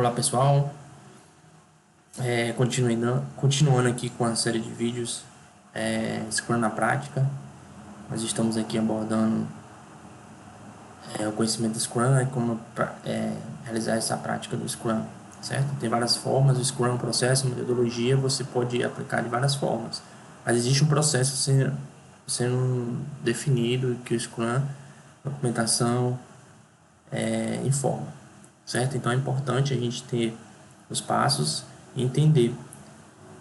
Olá pessoal, continuando aqui com a série de vídeos Scrum na prática. Nós estamos aqui abordando o conhecimento do Scrum e como realizar essa prática do Scrum, certo? Tem várias formas, o Scrum é um processo, metodologia, você pode aplicar de várias formas, mas existe um processo sendo definido que o Scrum, documentação, informa, certo? Então é importante a gente ter os passos e entender.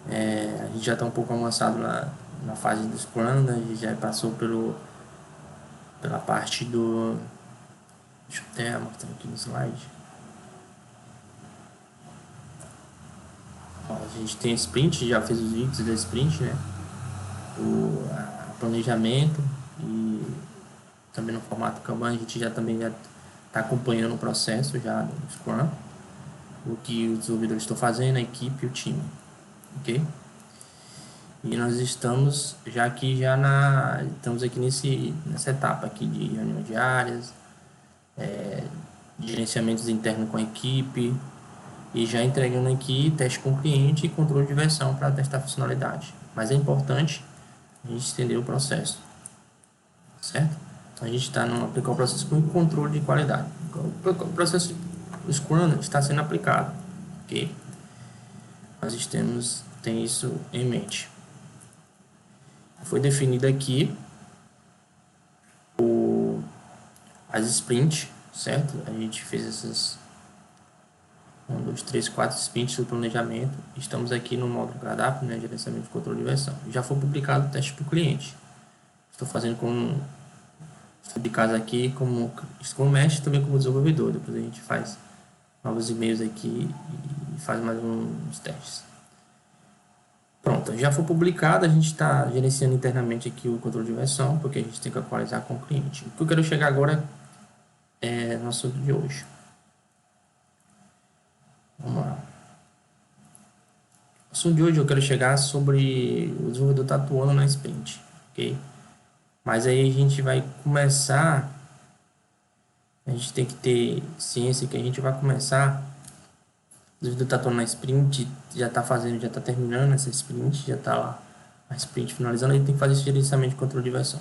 A gente já está um pouco avançado na fase do Scrum, né? A gente já passou pela parte do... Deixa eu até mostrar aqui no slide. Ó, a gente tem sprint, já fez os vídeos da sprint, né? O planejamento e também no formato Kanban, a gente já está acompanhando o processo já do Scrum, o que os desenvolvedores estão fazendo, a equipe e o time, ok? E nós estamos estamos aqui nessa etapa aqui de reuniões diárias, de gerenciamentos internos com a equipe e já entregando aqui teste com o cliente e controle de versão para testar a funcionalidade. Mas é importante a gente entender o processo, certo? Então a gente está no aplicar o processo com controle de qualidade. O processo Scrum está sendo aplicado, ok? Nós tem isso em mente. Foi definido aqui as sprints, certo? A gente fez essas 1, 2, 3, 4 sprints do planejamento. Estamos aqui no módulo cardápio, né? Gerenciamento de controle de versão. Já foi publicado o teste para o cliente. Estou fazendo de casa aqui como Scrum Master, também como desenvolvedor. Depois a gente faz novos e-mails aqui e faz mais uns testes. Pronto, já foi publicado, a gente está gerenciando internamente aqui o controle de versão, porque a gente tem que atualizar com o cliente. O que eu quero chegar agora é no assunto de hoje. Vamos lá. O assunto de hoje eu quero chegar sobre o desenvolvedor está atuando na sprint, ok? Mas aí a gente vai começar, a gente tem que ter ciência que a gente vai começar. O desenvolvedor está atuando na sprint, já está terminando essa sprint, já está lá a sprint finalizando, ele tem que fazer esse gerenciamento de controle de versão.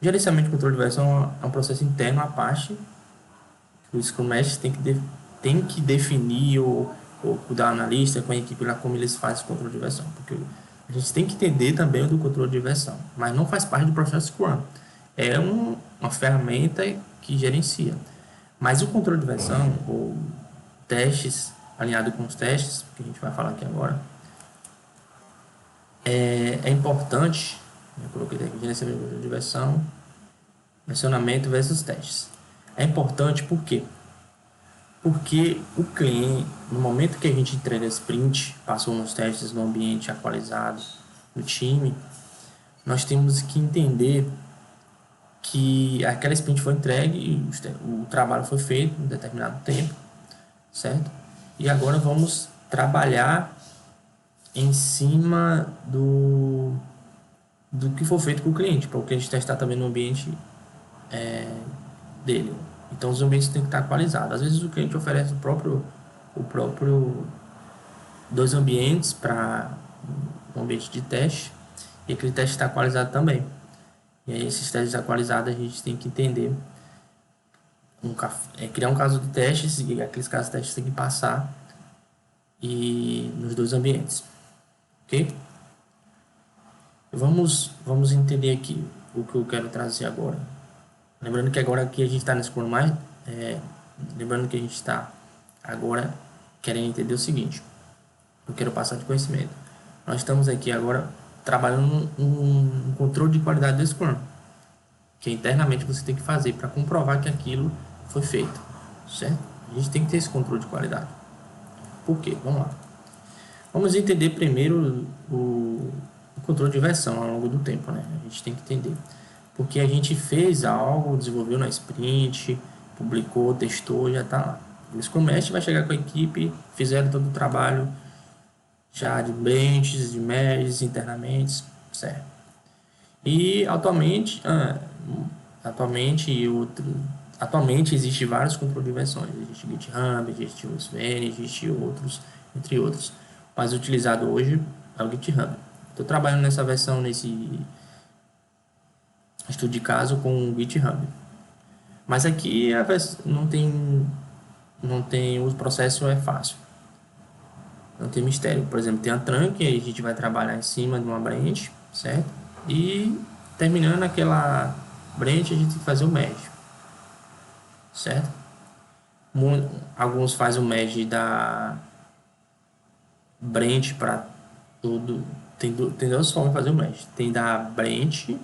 O gerenciamento de controle de versão é um processo interno à parte, o Scrum Master tem que definir ou cuidar analista com a equipe lá como eles fazem o controle de versão, porque a gente tem que entender também o do controle de versão, mas não faz parte do processo Scrum. É uma ferramenta que gerencia. Mas o controle de versão, ou testes, alinhado com os testes, que a gente vai falar aqui agora, é importante. Eu coloquei aqui gerenciamento de versão, versionamento versus testes. É importante por quê? Porque o cliente, no momento que a gente entrega a sprint, passou nos testes no ambiente atualizado do time, nós temos que entender que aquela sprint foi entregue e o trabalho foi feito em um determinado tempo, certo? E agora vamos trabalhar em cima do que for feito com o cliente, para o cliente testar também no ambiente dele. Então os ambientes têm que estar atualizados. Às vezes o cliente oferece o próprio dois ambientes para um ambiente de teste e aquele teste está atualizado também. E aí esses testes atualizados a gente tem que entender, criar um caso de testes e aqueles casos de testes tem que passar e nos dois ambientes, ok? Vamos entender aqui o que eu quero trazer agora. Lembrando que agora aqui a gente está no Scrum mais, lembrando que a gente está agora querendo entender o seguinte, eu quero passar de conhecimento. Nós estamos aqui agora trabalhando um controle de qualidade do Scrum, que internamente você tem que fazer para comprovar que aquilo foi feito, certo? A gente tem que ter esse controle de qualidade. Por quê? Vamos lá. Vamos entender primeiro o controle de versão ao longo do tempo, né? A gente tem que entender. Porque a gente fez algo, desenvolveu na sprint, publicou, testou, já está lá. O Scrum Master vai chegar com a equipe, fizeram todo o trabalho já de benches, de merges, internamente, certo? E atualmente atualmente existem vários controles de versões. Existe o GitHub, existe o Sven, existe outros, entre outros. Mas o utilizado hoje é o GitHub. Estou trabalhando nessa versão, nesse estudo de caso com o GitHub. Mas aqui não tem, o processo é fácil. Não tem mistério. Por exemplo, tem a trunk, aí a gente vai trabalhar em cima de uma branch, certo? E terminando aquela branch, a gente tem que fazer o merge, certo? Alguns fazem o merge da branch para tudo. Tem duas formas de fazer o merge. Tem da branch,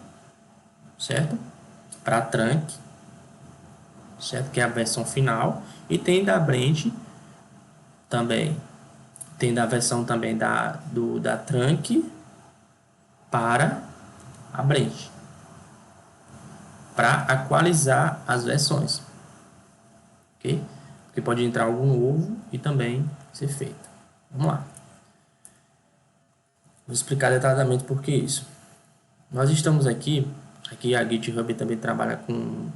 certo? Para trunk, certo? Que é a versão final. E tem da branch também. Tem da versão também da trunk para a branch, para equalizar as versões, ok? Porque pode entrar algum novo e também ser feito. Vamos lá. Vou explicar detalhadamente por que isso. Nós estamos aqui a GitHub também trabalha com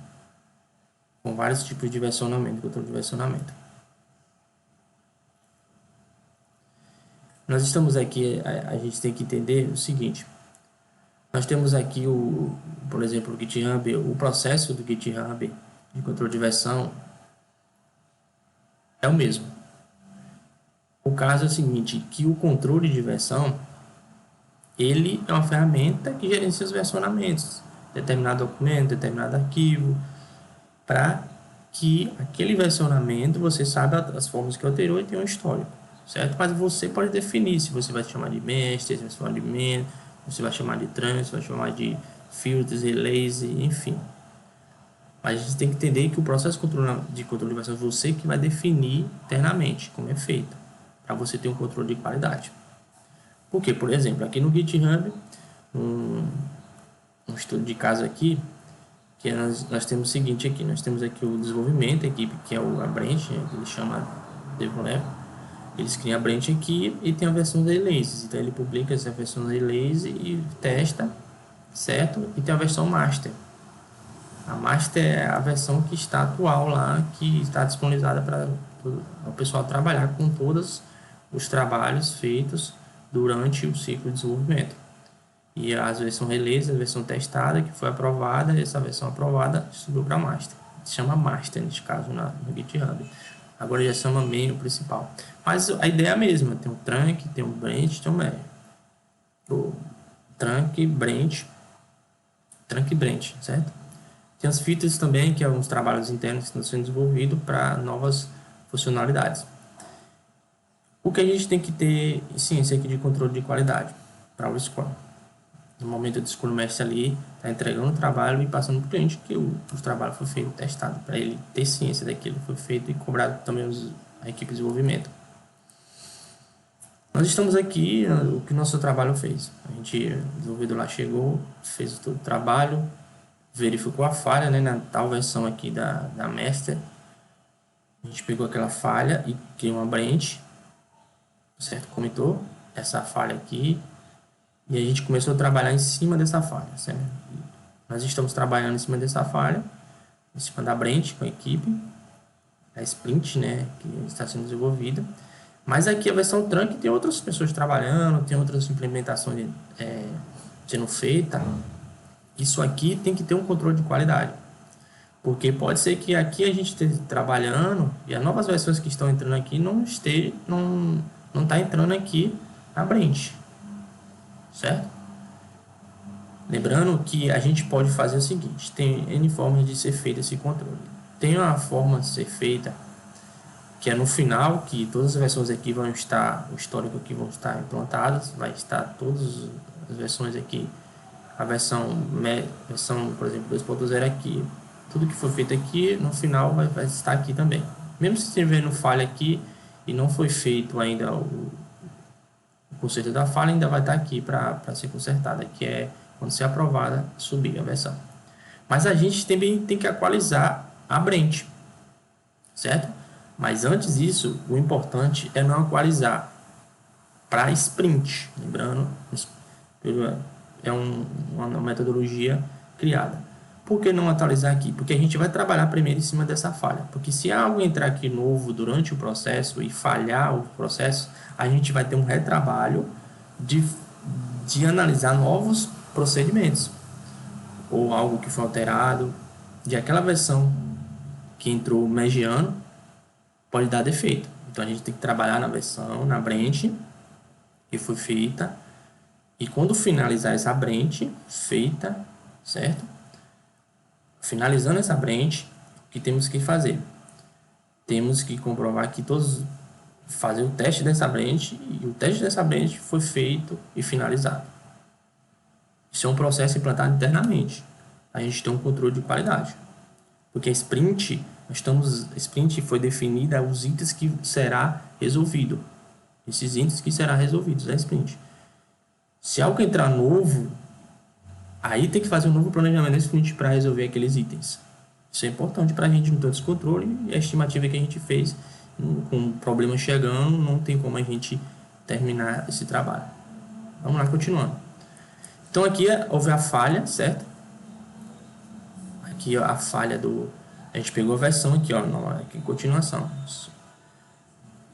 vários tipos de versionamento, controle de versionamento. Nós estamos aqui, a gente tem que entender o seguinte. Nós temos aqui, por exemplo, o GitHub, o processo do GitHub de controle de versão é o mesmo. O caso é o seguinte, que o controle de versão, ele é uma ferramenta que gerencia os versionamentos, determinado documento, determinado arquivo, para que aquele versionamento você saiba as formas que alterou e tem um histórico, certo? Mas você pode definir se você vai chamar de master, se você vai chamar de main, você vai chamar de trans, você vai chamar de filters, relays, enfim. Mas a gente tem que entender que o processo de controle de versão é você que vai definir internamente como é feito, para você ter um controle de qualidade. Porque, por exemplo, aqui no GitHub, um estudo de caso aqui, que nós temos o seguinte aqui, nós temos aqui o desenvolvimento, a equipe que é a branch, ele chama develop, eles criam a branch aqui e tem a versão da release, então ele publica essa versão da release e testa, certo? E tem a versão master. A master é a versão que está atual lá, que está disponibilizada para o pessoal trabalhar com todos os trabalhos feitos durante o ciclo de desenvolvimento. E a versão release, a versão testada, que foi aprovada, essa versão aprovada subiu para master. Se chama master, neste caso, no GitHub. Agora já chama main o principal. Mas a ideia é a mesma. Tem um trunk, tem um branch, tem um merge. O trunk, branch, certo? Tem as features também, que são uns trabalhos internos que estão sendo desenvolvidos para novas funcionalidades. O que a gente tem que ter ciência aqui de controle de qualidade para o Scrum. No momento do Scrum Master ali, está entregando o trabalho e passando para o cliente que o trabalho foi feito, testado, para ele ter ciência daquilo que foi feito e cobrado também a equipe de desenvolvimento. Nós estamos aqui, o que nosso trabalho fez. A gente, o desenvolvedor lá chegou, fez todo o trabalho, verificou a falha, né, na tal versão aqui da Master. A gente pegou aquela falha e criou uma branch, certo? Comentou essa falha aqui. E a gente começou a trabalhar em cima dessa falha, certo? Nós estamos trabalhando em cima dessa falha, em cima da branch com a equipe, a sprint, né, que está sendo desenvolvida. Mas aqui a versão trunk tem outras pessoas trabalhando, tem outras implementações sendo feitas. Isso aqui tem que ter um controle de qualidade. Porque pode ser que aqui a gente esteja trabalhando e as novas versões que estão entrando aqui não está entrando aqui na branch. Certo? Lembrando que a gente pode fazer o seguinte, tem N formas de ser feito esse controle. Tem uma forma de ser feita que é no final, que todas as versões aqui vão estar, o histórico aqui vão estar implantadas, vai estar todas as versões aqui, a versão, por exemplo, 2.0 aqui, tudo que foi feito aqui, no final vai estar aqui também. Mesmo se estiver no falha aqui e não foi feito ainda o conserto da falha, ainda vai estar aqui para ser consertada, que é quando ser aprovada, subir a versão. Mas a gente também tem que atualizar a branch, certo? Mas antes disso, o importante é não atualizar para sprint. Lembrando, é uma metodologia criada. Por que não atualizar aqui? Porque a gente vai trabalhar primeiro em cima dessa falha. Porque se algo entrar aqui novo durante o processo e falhar o processo, a gente vai ter um retrabalho de analisar novos procedimentos. Ou algo que foi alterado, de aquela versão que entrou mediano, pode dar defeito. Então a gente tem que trabalhar na versão, na branch que foi feita. E quando finalizar essa branch feita, certo? Finalizando essa branch, o que temos que fazer? Temos que comprovar que todos fazer o teste dessa branch e o teste dessa branch foi feito e finalizado. Isso é um processo implantado internamente. A gente tem um controle de qualidade. Porque a sprint, sprint foi definida os itens que será resolvido. Esses itens que serão resolvidos é sprint. Se algo entrar novo, aí tem que fazer um novo planejamento da sprint para resolver aqueles itens. Isso é importante para a gente não ter descontrole, e a estimativa que a gente fez, com problemas chegando, não tem como a gente terminar esse trabalho. Vamos lá, continuando. Então aqui houve a falha, certo? Aqui a falha do... A gente pegou a versão aqui, ó, aqui em continuação.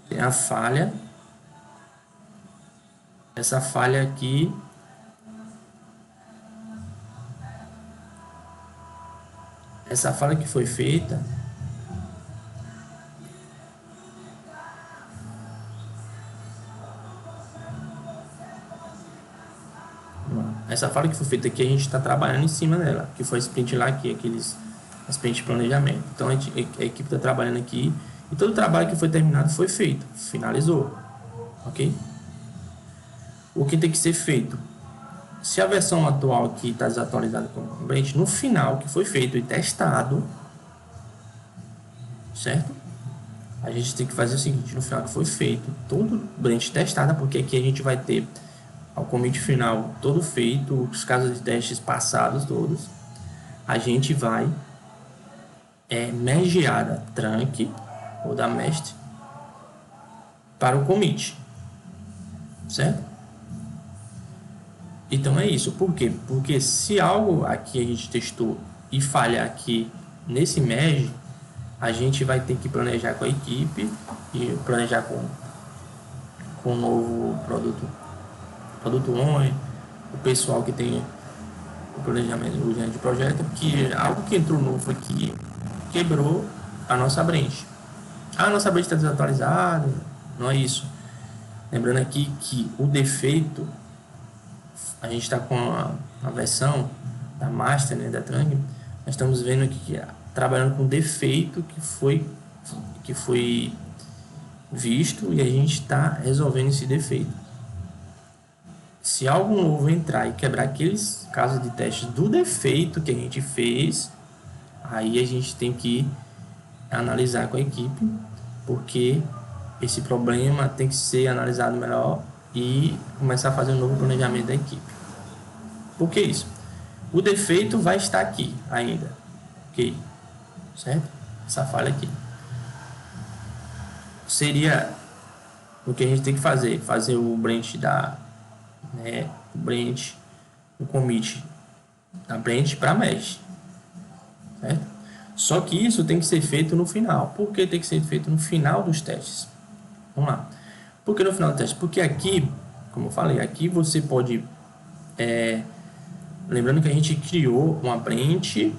Tem a falha. Essa falha aqui... Essa falha que foi feita... Essa falha que foi feita aqui, a gente está trabalhando em cima dela, que foi a sprint lá aqui, aqueles sprint de planejamento. Então a equipe está trabalhando aqui e todo o trabalho que foi terminado foi feito, finalizou, ok? O que tem que ser feito? Se a versão atual aqui está desatualizada com o branch, no final que foi feito e testado, certo? A gente tem que fazer o seguinte, no final que foi feito, todo o branch testado, porque aqui a gente vai ter ao commit final todo feito, os casos de testes passados todos, a gente vai mergear da trunk ou da mest para o commit, certo? Então é isso. Por quê? Porque se algo aqui a gente testou e falhar aqui nesse merge, a gente vai ter que planejar com a equipe e planejar com o novo produto ON, o pessoal que tem o planejamento, o gerente de projeto, que algo que entrou novo aqui quebrou a nossa branch. A nossa branch está desatualizada, não é isso. Lembrando aqui que o defeito, a gente está com a versão da master, né, da trunk, nós estamos vendo aqui que trabalhando com defeito que foi visto e a gente está resolvendo esse defeito. Se algo novo entrar e quebrar aqueles casos de teste do defeito que a gente fez, aí a gente tem que analisar com a equipe, porque esse problema tem que ser analisado melhor e começar a fazer um novo planejamento da equipe. Por que isso? O defeito vai estar aqui ainda, ok? Certo? Essa falha aqui. Seria o que a gente tem que fazer o branch o commit da branch para mesh, certo? Só que isso tem que ser feito no final. Por que tem que ser feito no final dos testes? Vamos lá. Por que no final do teste? Porque aqui, como eu falei, aqui você pode... lembrando que a gente criou uma branch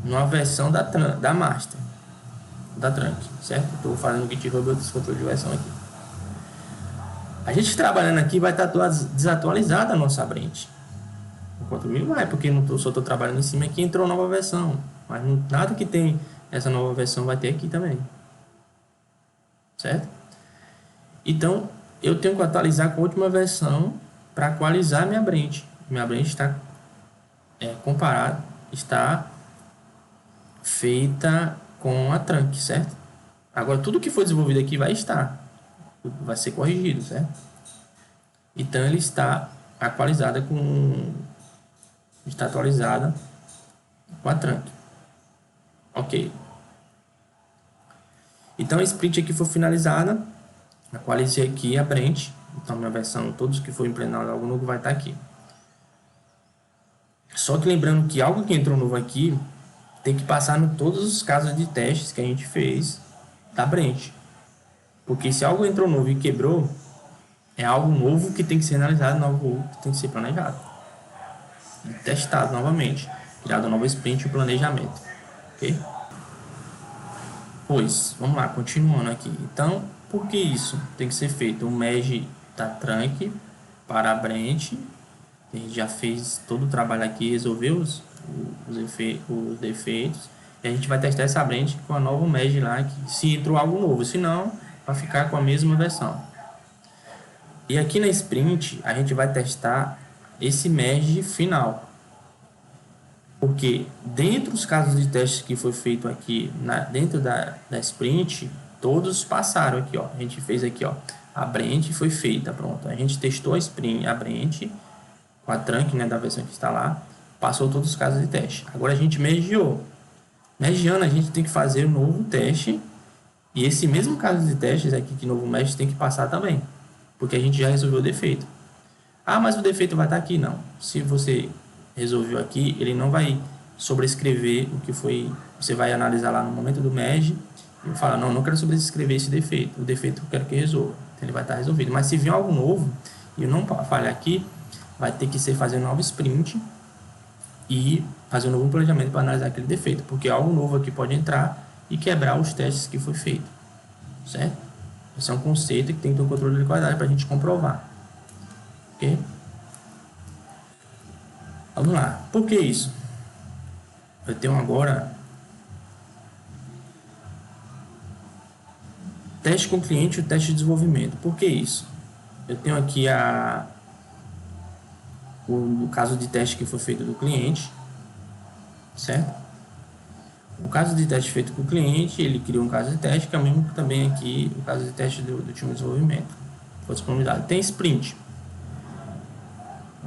numa versão da master, da trunk, certo? Estou falando que GitHub outros controles de versão aqui. A gente trabalhando aqui vai estar desatualizada a nossa branch. Enquanto não vai, porque só estou trabalhando em cima aqui, entrou nova versão. Mas nada que tem essa nova versão vai ter aqui também. Certo? Então, eu tenho que atualizar com a última versão para equalizar minha branch. Minha branch está comparada, está feita com a trunk, certo? Agora, tudo que foi desenvolvido aqui vai ser corrigido, certo? Então, ele está atualizada com a trunk. Ok. Então, a sprint aqui foi finalizada. Atualizei aqui a branch. Então, minha versão, todos que foi implementado algo novo vai estar aqui. Só que lembrando que algo que entrou novo aqui tem que passar em todos os casos de testes que a gente fez da branch. Porque se algo entrou novo e quebrou, é algo novo que tem que ser analisado, algo que tem que ser planejado. E testado novamente. Criado um novo sprint e planejamento. Ok? Pois, vamos lá, continuando aqui. Então, por que isso tem que ser feito? O merge da trunk para a branch. A gente já fez todo o trabalho aqui, resolveu os defeitos. E a gente vai testar essa branch com a nova merge lá, que se entrou algo novo, se não, vai ficar com a mesma versão. E aqui na sprint, a gente vai testar esse merge final. Porque dentro dos casos de testes que foi feito aqui, dentro da sprint, todos passaram aqui, ó. A gente fez aqui, ó. A branch foi feita, pronto. A gente testou a branch com a trunk, né, da versão que está lá. Passou todos os casos de teste. Agora a gente mergeou. Mergeando, a gente tem que fazer um novo teste. E esse mesmo caso de testes aqui, que novo merge, tem que passar também. Porque a gente já resolveu o defeito. Ah, mas o defeito vai estar aqui. Não. Se você resolveu aqui, ele não vai sobrescrever o que foi. Você vai analisar lá no momento do merge e fala, não quero sobrescrever esse defeito. O defeito eu quero que resolva. Então, ele vai estar resolvido. Mas se vier algo novo e eu não falhar aqui, vai ter que ser fazer um novo sprint e fazer um novo planejamento para analisar aquele defeito. Porque algo novo aqui pode entrar e quebrar os testes que foi feito. Certo? Esse é um conceito que tem que ter um controle de qualidade para a gente comprovar. Ok? Vamos lá. Por que isso? Eu tenho agora teste com o cliente e o teste de desenvolvimento. Por que isso? Eu tenho aqui o caso de teste que foi feito do cliente, certo? O caso de teste feito com o cliente, ele criou um caso de teste, que é o mesmo que também aqui o caso de teste do time de desenvolvimento. Foi disponibilizado. Tem sprint.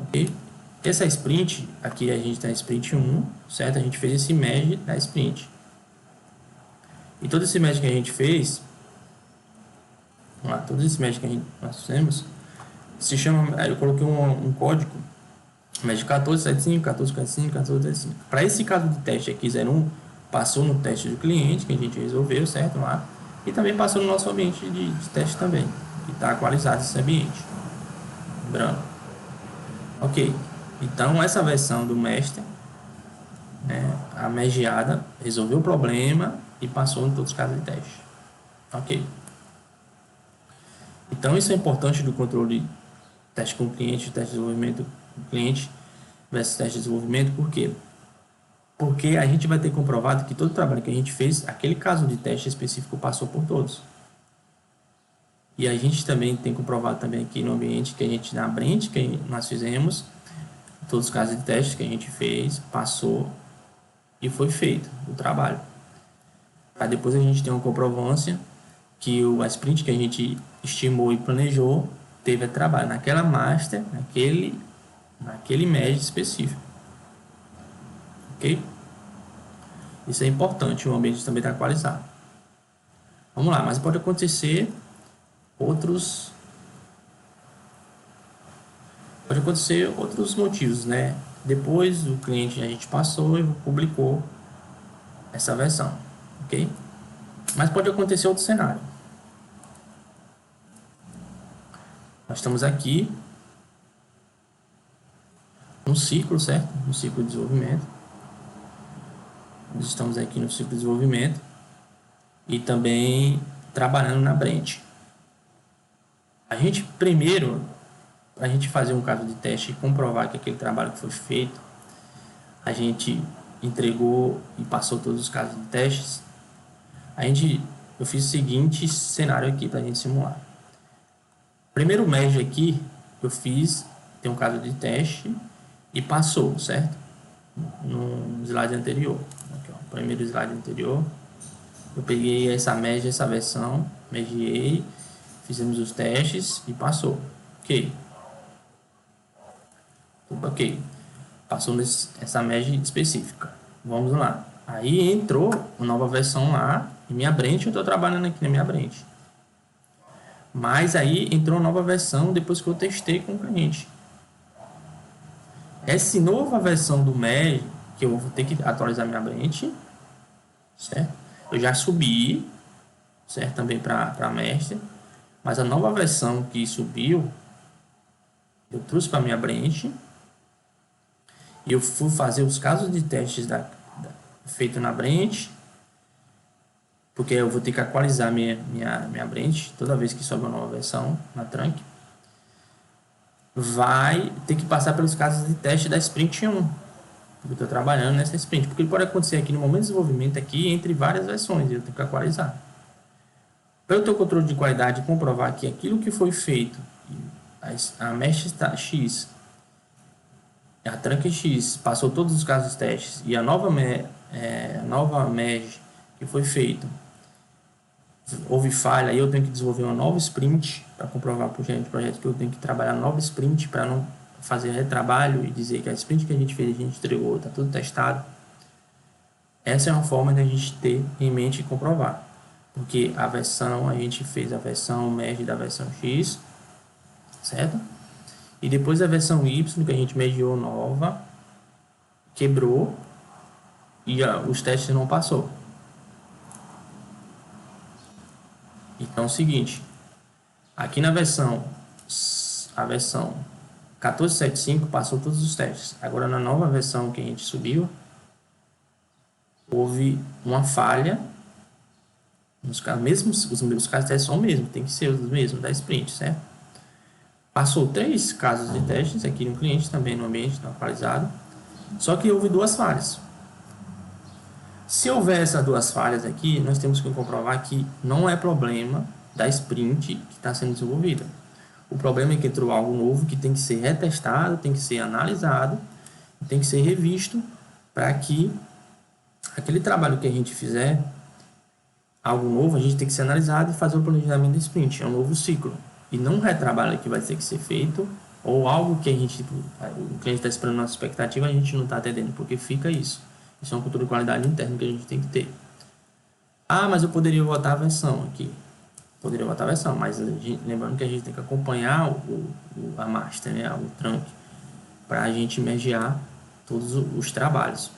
Ok? Essa sprint, aqui a gente está em sprint 1, certo? A gente fez esse merge da sprint. E todo esse merge que a gente fez, vamos lá, todo esse merge que nós fizemos, se chama, eu coloquei um código, merge 1475, 1445, 1445. Para esse caso de teste aqui, 01, passou no teste do cliente, que a gente resolveu, certo? Lá. E também passou no nosso ambiente de teste também. E está atualizado esse ambiente. Lembrando. Ok. Então, essa versão do master, né, a mergeada, resolveu o problema e passou em todos os casos de teste. Ok. Então, isso é importante do controle de teste com o cliente, teste de desenvolvimento com o cliente versus teste de desenvolvimento. Por quê? Porque a gente vai ter comprovado que todo o trabalho que a gente fez, aquele caso de teste específico passou por todos. E a gente também tem comprovado também aqui no ambiente que a gente, na branch que nós fizemos, todos os casos de teste que a gente fez, passou e foi feito o trabalho. Para depois a gente ter uma comprovância que o sprint que a gente estimou e planejou teve trabalho naquela master, naquele merge específico. Ok? Isso é importante, o ambiente também está atualizado. Vamos lá, mas pode acontecer outros motivos, né? Depois o cliente a gente passou e publicou essa versão, ok? Mas pode acontecer outro cenário. Nós estamos aqui no ciclo, certo? No ciclo de desenvolvimento. Nós estamos aqui no ciclo de desenvolvimento e também trabalhando na branch. A gente primeiro, a gente fazer um caso de teste e comprovar que aquele trabalho que foi feito, a gente entregou e passou todos os casos de testes. Eu fiz o seguinte cenário aqui para a gente simular. Primeiro merge aqui, eu fiz, tem um caso de teste e passou, certo? No slide anterior. Aqui, ó, primeiro slide anterior. Eu peguei essa merge, essa versão, mergeei, fizemos os testes e passou. Ok. Tudo ok. Passou essa merge específica. Vamos lá. Aí entrou uma nova versão lá em minha branch, eu estou trabalhando aqui na minha branch. Mas aí entrou uma nova versão depois que eu testei com o cliente. Essa nova versão do MEG, que eu vou ter que atualizar minha branch, certo? Eu já subi, certo? Também para mestre, mas a nova versão que subiu, eu trouxe para minha branch e eu fui fazer os casos de testes feito na branch, porque eu vou ter que atualizar minha branch toda vez que sobe uma nova versão na Trunk. Vai ter que passar pelos casos de teste da Sprint 1. Eu estou trabalhando nessa sprint, porque pode acontecer aqui no momento de desenvolvimento aqui entre várias versões, eu tenho que atualizar. Para eu ter o controle de qualidade e comprovar que aquilo que foi feito, a Mesh X, a Trunk X passou todos os casos de testes e a nova Mesh que foi feito houve falha, aí eu tenho que desenvolver uma nova sprint para comprovar para o gerente de projeto que eu tenho que trabalhar nova sprint para não fazer retrabalho e dizer que a sprint que a gente fez, a gente entregou, está tudo testado. Essa é uma forma de a gente ter em mente e comprovar. Porque a versão, a gente fez a versão merge da versão X, certo? E depois a versão Y, que a gente mediou nova, quebrou e os testes não passou. Então é o seguinte, aqui na a versão 14.7.5 passou todos os testes. Agora na nova versão que a gente subiu, houve uma falha. Os casos de testes são os mesmos, tem que ser os mesmos da sprint, certo? Passou 3 casos de testes aqui no cliente, também no ambiente não atualizado, só que houve 2 falhas. Se houver essas 2 falhas aqui, nós temos que comprovar que não é problema da sprint que está sendo desenvolvida. O problema é que entrou algo novo que tem que ser retestado, tem que ser analisado, tem que ser revisto para que aquele trabalho que a gente fizer, algo novo, a gente tem que ser analisado e fazer o planejamento da sprint. É um novo ciclo. E não um retrabalho que vai ter que ser feito ou algo que o cliente está esperando nossa expectativa, a gente não está atendendo, porque fica isso. Isso é uma cultura de qualidade interna que a gente tem que ter. Ah, mas eu poderia botar a versão aqui. Poderia botar a versão, mas lembrando que a gente tem que acompanhar a master, né, o trunk, para a gente mediar todos os trabalhos.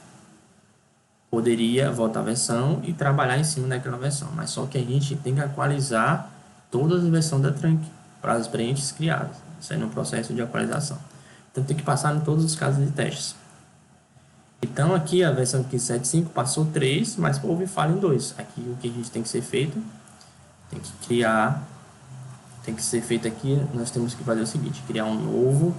Poderia voltar a versão e trabalhar em cima daquela versão, mas só que a gente tem que atualizar todas as versões da trunk para as branches criadas. Isso aí no processo de atualização. Então tem que passar em todos os casos de testes. Então aqui a versão 15.7.5 passou 3, mas houve falha em 2. Aqui o que a gente tem que ser feito, tem que ser feito aqui, nós temos que fazer o seguinte, criar um novo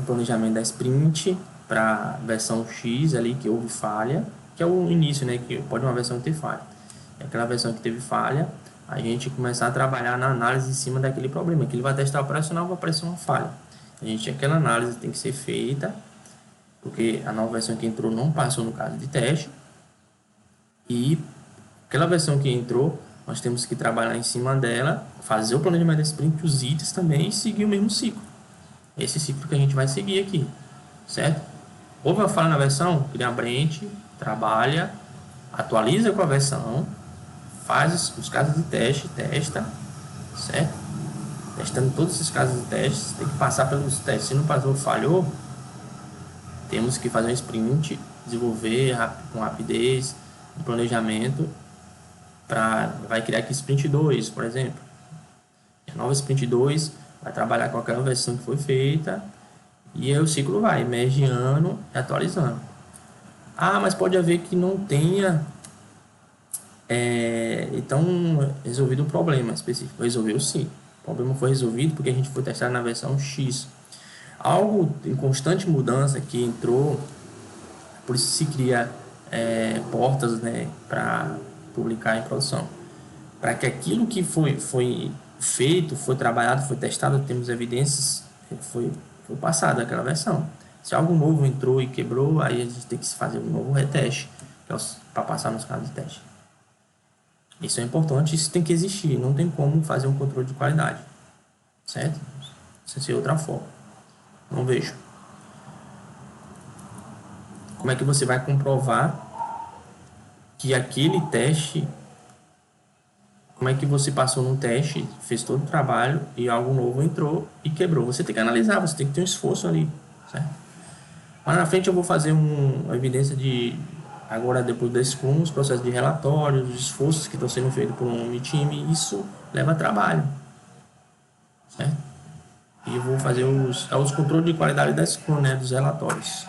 planejamento da sprint para a versão X ali que houve falha, que é o início, né, que pode uma versão ter falha. E aquela versão que teve falha, a gente começar a trabalhar na análise em cima daquele problema, que ele vai testar operacional, vai aparecer uma falha. Aquela análise tem que ser feita, porque a nova versão que entrou não passou no caso de teste, e aquela versão que entrou, nós temos que trabalhar em cima dela, fazer o planejamento da sprint, os itens também, e seguir o mesmo ciclo. Esse ciclo que a gente vai seguir aqui, certo? Houve uma falha na versão, cria a branch, trabalha, atualiza com a versão, faz os casos de teste, testa, certo? Testando todos esses casos de testes, tem que passar pelos testes. Se não passou, falhou, temos que fazer um sprint, desenvolver com rapidez, um planejamento, vai criar aqui sprint 2, por exemplo. A nova sprint 2 vai trabalhar com aquela versão que foi feita, e aí o ciclo vai mergeando e atualizando. Ah, mas pode haver que não tenha então resolvido um problema específico. Resolveu sim. O problema foi resolvido porque a gente foi testar na versão X. Algo em constante mudança que entrou, por isso se cria portas, né, para publicar em produção. Para que aquilo que foi feito, foi trabalhado, foi testado, temos evidências, foi passado aquela versão. Se algo novo entrou e quebrou, aí a gente tem que fazer um novo reteste para passar nos casos de teste. Isso é importante, isso tem que existir, não tem como fazer um controle de qualidade, certo? Sem ser outra forma. Não vejo. Como é que você vai comprovar que aquele teste, como é que você passou num teste, fez todo o trabalho e algo novo entrou e quebrou? Você tem que analisar, você tem que ter um esforço ali, certo? Mas na frente eu vou fazer uma evidência de, agora depois da Scrum, os processos de relatórios, os esforços que estão sendo feitos por um time, isso leva trabalho, certo? E eu vou fazer os controles de qualidade da Scrum, né, dos relatórios.